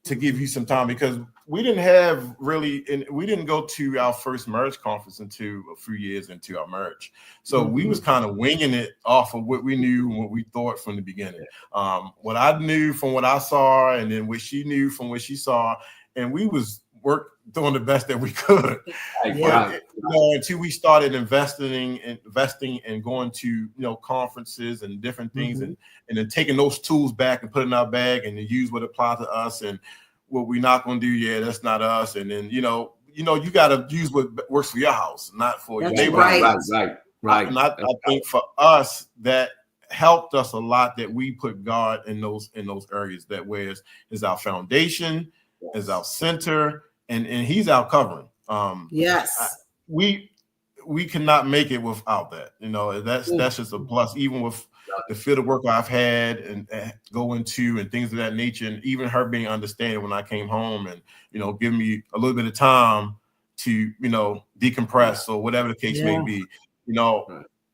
to give you some time, because we didn't go to our first marriage conference until a few years into our marriage. So we was kind of winging it off of what we knew and what we thought from the beginning. What I knew from what I saw, and then what she knew from what she saw, and we was doing the best that we could. But, until we started investing and going to conferences and different things, and then taking those tools back and putting in our bag and then use what apply to us, and what we're not going to do, that's not us. And then you got to use what works for your house, not for your neighborhood. Right. And I think for us that helped us a lot, that we put God in those areas. That way is our foundation, is our center, and he's our covering. We cannot make it without that. That's just a plus. Even with the field of work I've had and going to and things of that nature, and even her being understanding when I came home and giving me a little bit of time to decompress or whatever the case may be.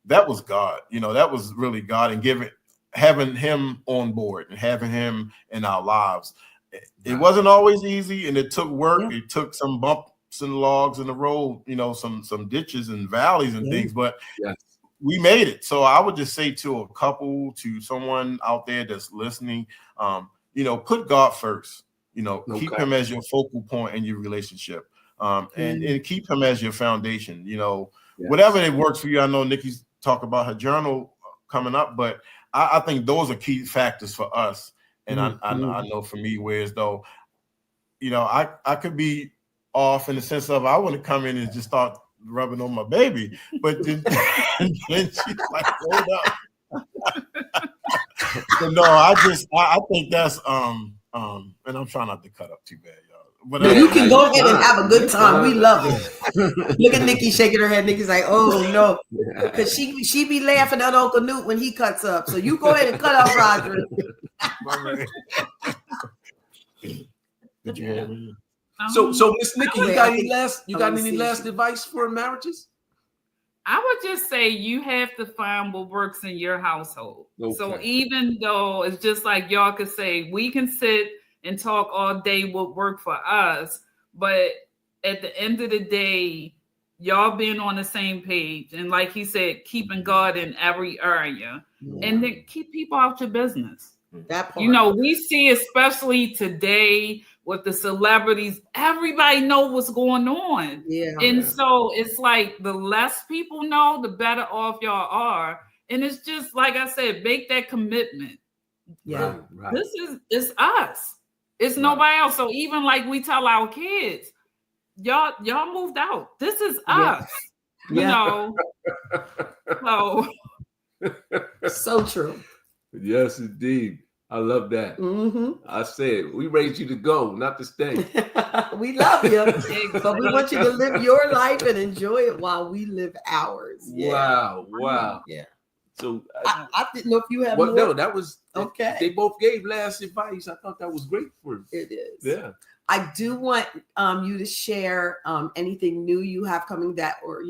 That was God. That was really God, and having him on board and having him in our lives. It wasn't always easy, and it took work. It took some bumps and logs in the road, some ditches and valleys and things, but we made it. So I would just say to a couple, to someone out there that's listening, put God first. Keep him as your focal point in your relationship, and keep him as your foundation. Whatever it works for you. I know Nikki's talk about her journal coming up, but I think those are key factors for us. And I know for me, whereas though, I could be off in the sense of I want to come in and just start rubbing on my baby, but then she's like, hold up. But no, I think that's and I'm trying not to cut up too bad, y'all. But you can go ahead and have a good time. We love it. Look at Nikki shaking her head. Nikki's like, oh no, because she be laughing at Uncle Newt when he cuts up. So you go ahead and cut up, Roddrick. Did you have me? So Miss Nikki, you got any last advice for marriages? I would just say you have to find what works in your household. So even though it's just like y'all could say, we can sit and talk all day what worked for us, but at the end of the day, y'all being on the same page, and like he said, keeping God in every area, and then keep people out your business. That part. We see, especially today with the celebrities, everybody know what's going on. So it's like the less people know, the better off y'all are. And it's just like I said, make that commitment. It's us. It's nobody else. So even like we tell our kids, y'all moved out. This is us. So true. Yes, indeed. I love that. I said, we raised you to go, not to stay. We love you, but we want you to live your life and enjoy it while we live ours. Yeah. Wow. Yeah. So I didn't know if you have more. No, that was okay. They both gave last advice. I thought that was great for you. It is. Yeah. I do want you to share anything new you have coming that, or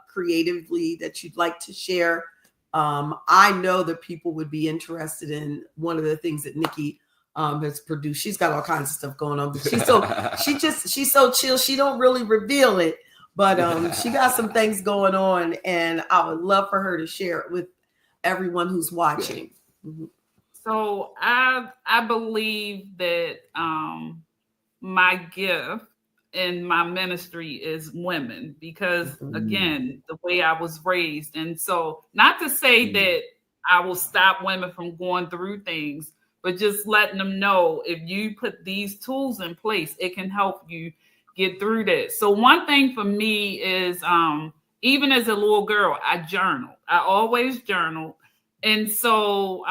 creatively that you'd like to share. I know that people would be interested in one of the things that Nikki has produced. She's got all kinds of stuff going on, but she's so chill. She don't really reveal it, but she got some things going on, and I would love for her to share it with everyone who's watching. So I believe that my gift in my ministry is women, because again, the way I was raised. And so not to say that I will stop women from going through things, but just letting them know if you put these tools in place, it can help you get through that. So one thing for me is, even as a little girl, I journaled. I always journaled. And so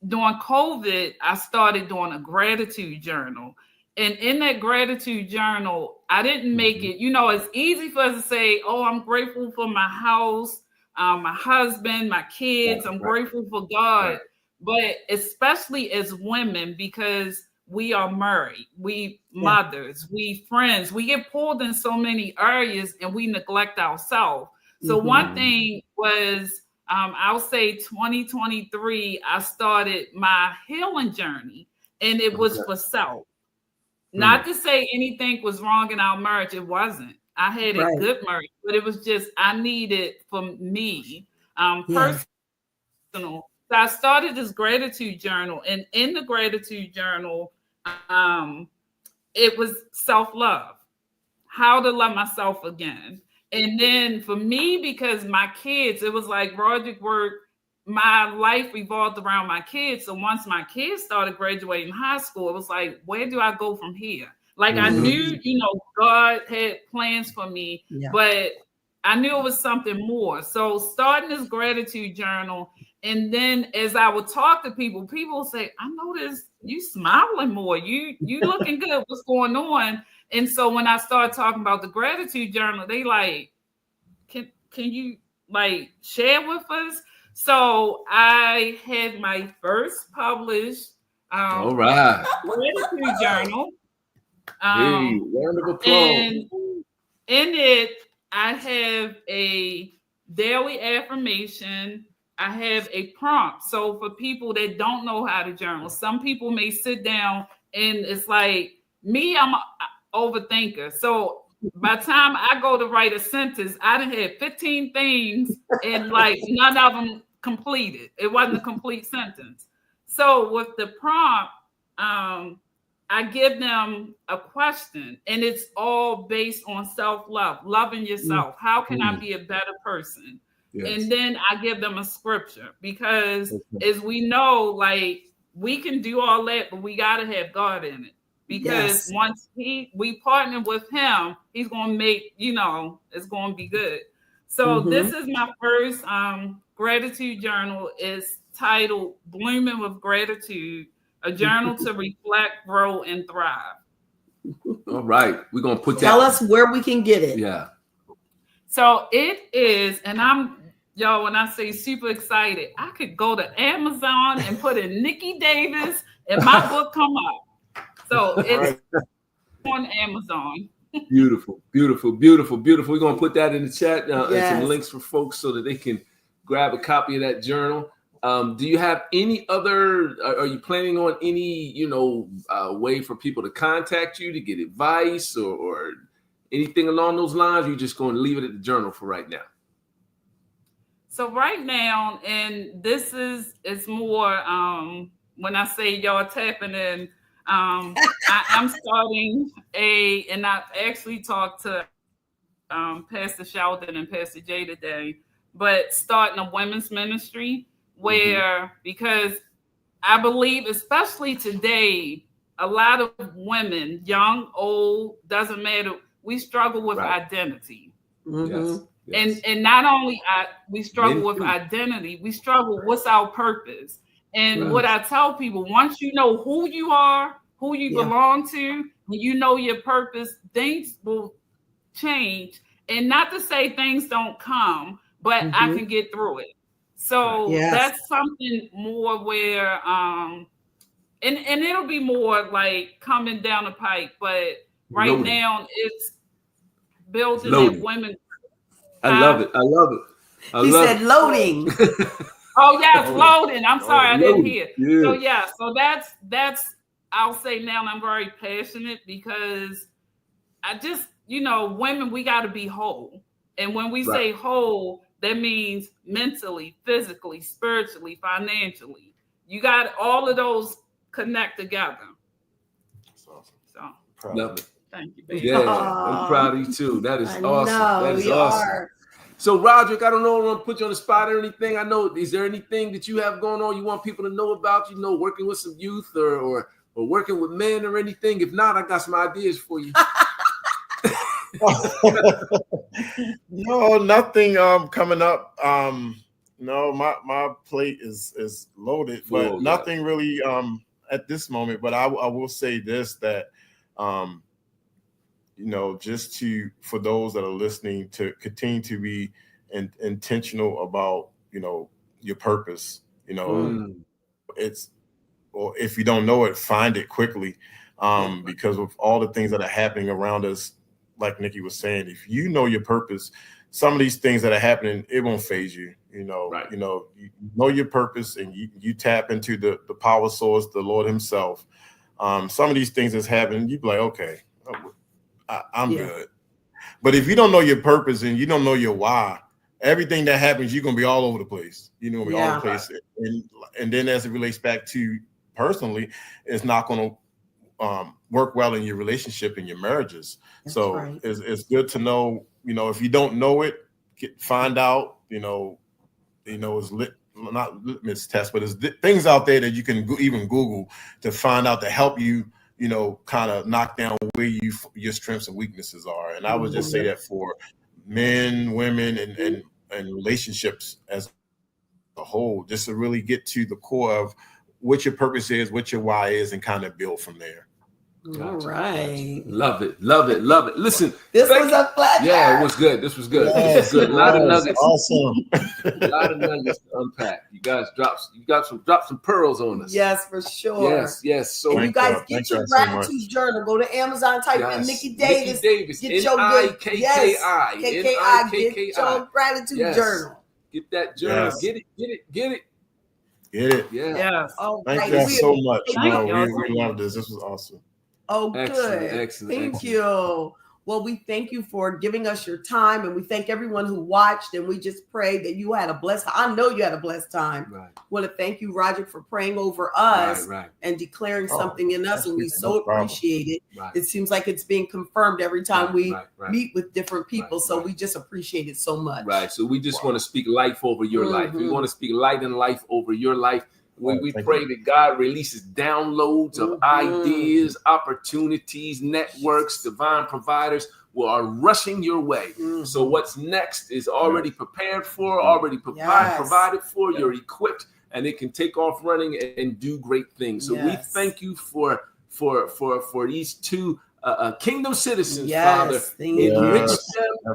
during COVID, I started doing a gratitude journal. And in that gratitude journal, I didn't make it, it's easy for us to say, oh, I'm grateful for my house, my husband, my kids. I'm grateful for God. But especially as women, because we are married, we mothers, we friends, we get pulled in so many areas and we neglect ourselves. So one thing was, I'll say 2023, I started my healing journey, and it was for self. Not to say anything was wrong in our marriage. It wasn't. I had a good marriage, but it was just, I needed for me, personal. So I started this gratitude journal, and in the gratitude journal, it was self-love, how to love myself again. And then for me, because my kids, it was like Roddrick worked, my life revolved around my kids. So once my kids started graduating high school, it was like, where do I go from here? Like I knew, God had plans for me, but I knew it was something more. So starting this gratitude journal, and then as I would talk to people, people would say, I noticed you smiling more. You looking good. What's going on? And so when I started talking about the gratitude journal, they like, can you like share with us? So I had my first published gratitude journal. Round of applause. And in it, I have a daily affirmation. I have a prompt. So for people that don't know how to journal, some people may sit down and it's like me, I'm an overthinker. So by the time I go to write a sentence, I done had 15 things and like none of them completed. It wasn't a complete sentence. So with the prompt, I give them a question, and it's all based on self-love, loving yourself. How can I be a better person? Yes. And then I give them a scripture, because as we know, like we can do all that, but we got to have God in it. Because once we partner with him, he's going to make, it's going to be good. So this is my first gratitude journal. It's titled Blooming with Gratitude, a journal to reflect, grow, and thrive. All right. We're going to put that. Tell us where we can get it. Yeah. So it is, and y'all, when I say super excited, I could go to Amazon and put in Nikki Davis and my book come up. So it's on Amazon. Beautiful, beautiful, beautiful, beautiful. We're going to put that in the chat and some links for folks so that they can grab a copy of that journal. Do you have any other, are you planning on any, way for people to contact you to get advice or anything along those lines? Or you're just going to leave it at the journal for right now? So right now, and this it's more, when I say y'all tapping in, I'm starting and I've actually talked to Pastor Sheldon and Pastor Jay today, but starting a women's ministry where, because I believe, especially today, a lot of women, young, old, doesn't matter, we struggle with identity. Yes. And not only we struggle with identity, we struggle, what's our purpose? And what I tell people, once you know who you are, who you belong to, when you know your purpose, things will change. And not to say things don't come, but I can get through it. So that's something more where, and it'll be more like coming down the pike, but right now it's building that women. I love it. I love it. He said loading. Oh yes, loading. I'm sorry, I didn't hear. Yeah. So that's I'll say now I'm very passionate because I just, women, we got to be whole. And when we say whole, that means mentally, physically, spiritually, financially. You got all of those connect together. That's awesome. So love it. Thank you, baby. Yeah, I'm proud of you too. That is awesome. That is awesome. Are. So, Roddrick, I don't know, I want to put you on the spot or anything. I know, is there anything that you have going on you want people to know about, working with some youth or working with men or anything? If not, I got some ideas for you. No, nothing coming up. No, my plate is loaded, but nothing really at this moment. But I will say this, that just for those that are listening, to continue to be intentional about your purpose. It's, or if you don't know it, find it quickly, because of all the things that are happening around us. Like Nikki was saying, if you know your purpose, some of these things that are happening, it won't phase you. You know your purpose, and you tap into the power source, the Lord Himself. Some of these things that's happening, you be like, okay, I'm good. But if you don't know your purpose and you don't know your why, everything that happens, you're gonna be all over the place. You're gonna be all over the place. And then as it relates back to personally, it's not gonna work well in your relationship and your marriages. That's it's good to know, if you don't know it, find out, it's not litmus test, but there's things out there that you can even Google to find out, to help you, kind of knock down where your strengths and weaknesses are. And I would just say that for men, women, and relationships as a whole, just to really get to the core of what your purpose is, what your why is, and kind of build from there. All right. Love it. Listen, this was a pleasure. Yeah, it was good. This was good. This was good. A lot of nuggets. Awesome. A lot of nuggets to unpack. You guys dropped some pearls on us. Yes, for sure. Yes. So you guys get your gratitude journal. Go to Amazon, type in Nikki Davis. Get your Nikki. Get your gratitude journal. Get that journal. Yes. Get it. Yes. Oh, thank you so much. We love this. This was awesome. Oh, good. Excellent. Thank you. Well, we thank you for giving us your time, and we thank everyone who watched, and we just pray that you had a blessed time. I know you had a blessed time. Right. Want to thank you, Roddrick, for praying over us and declaring something in us, and we so appreciate it. Right. It seems like it's being confirmed every time we meet with different people, so we just appreciate it so much. Right. So we just want to speak life over your life. We want to speak light and life over your life. We pray that God releases downloads of ideas, opportunities, networks, divine providers will are rushing your way. So what's next is already prepared for, already provided for. You're equipped, and it can take off running and do great things. So we thank you for these two kingdom citizens, Father.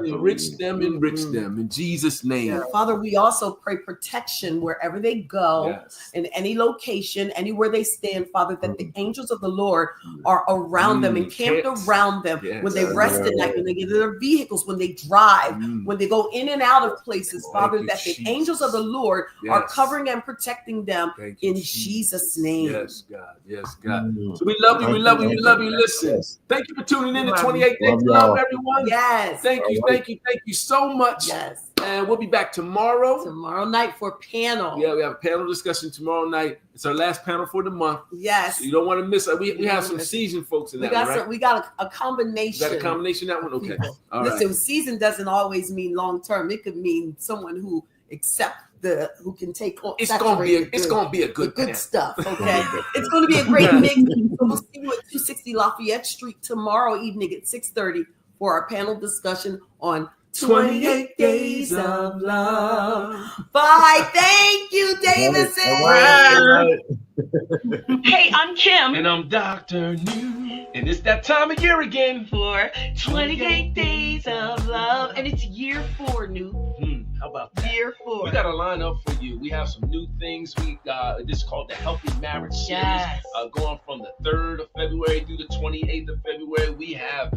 Enrich them in Jesus' name. Father, we also pray protection wherever they go, in any location, anywhere they stand, Father, that the angels of the Lord are around them, encamped around them when they rest at night, when they get in their vehicles, when they drive, when they go in and out of places, Father, that the angels of the Lord are covering and protecting them in Jesus' name. Yes, God. So we love you. Listen. Thank you for tuning in to 28 Days of Love, everyone. Yes. Thank you so much. Yes. And we'll be back tomorrow. Tomorrow night for panel. Yeah, we have a panel discussion tomorrow night. It's our last panel for the month. Yes. So you don't want to miss it. We have some seasoned folks in that one, right? We got a combination. Is that a combination, that one? Okay. All right. Listen, season doesn't always mean long term. It could mean someone who who can take on. It's gonna be a good stuff. Okay, it's gonna be a great mix. So we'll see you at 260 Lafayette Street tomorrow evening at 6:30 for our panel discussion on 28 Days of Love. Bye. Thank you, Davison. Hey, I'm Kim. And I'm Dr. New. And it's that time of year again For 28 Days of Love. And it's year 4, New. How about that? Year 4. We got a lineup for you. We have some new things. This is called the Healthy Marriage Series. Yes. Going from the 3rd of February through the 28th of February. We have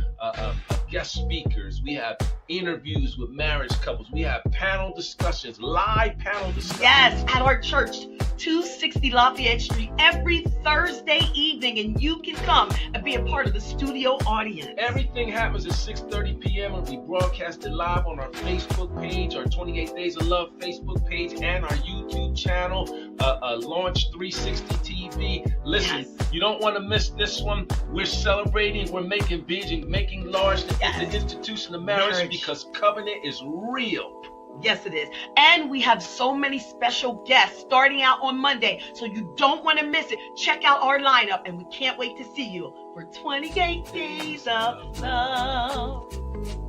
guest speakers. We have interviews with marriage couples. We have panel discussions, live panel discussions. Yes, at our church, 260 Lafayette Street, every Thursday evening. And you can come and be a part of the studio audience. Everything happens at 6:30 p.m. and we broadcast it live on our Facebook page, our 28 Days of Love Facebook page, and our YouTube channel, Launch 360 TV. Listen, Yes. You don't want to miss this one. We're celebrating, we're making big and making large the institution of marriage because covenant is real. Yes, it is. And we have so many special guests starting out on Monday, so you don't want to miss it. Check out our lineup, and we can't wait to see you for 28 Days of Love.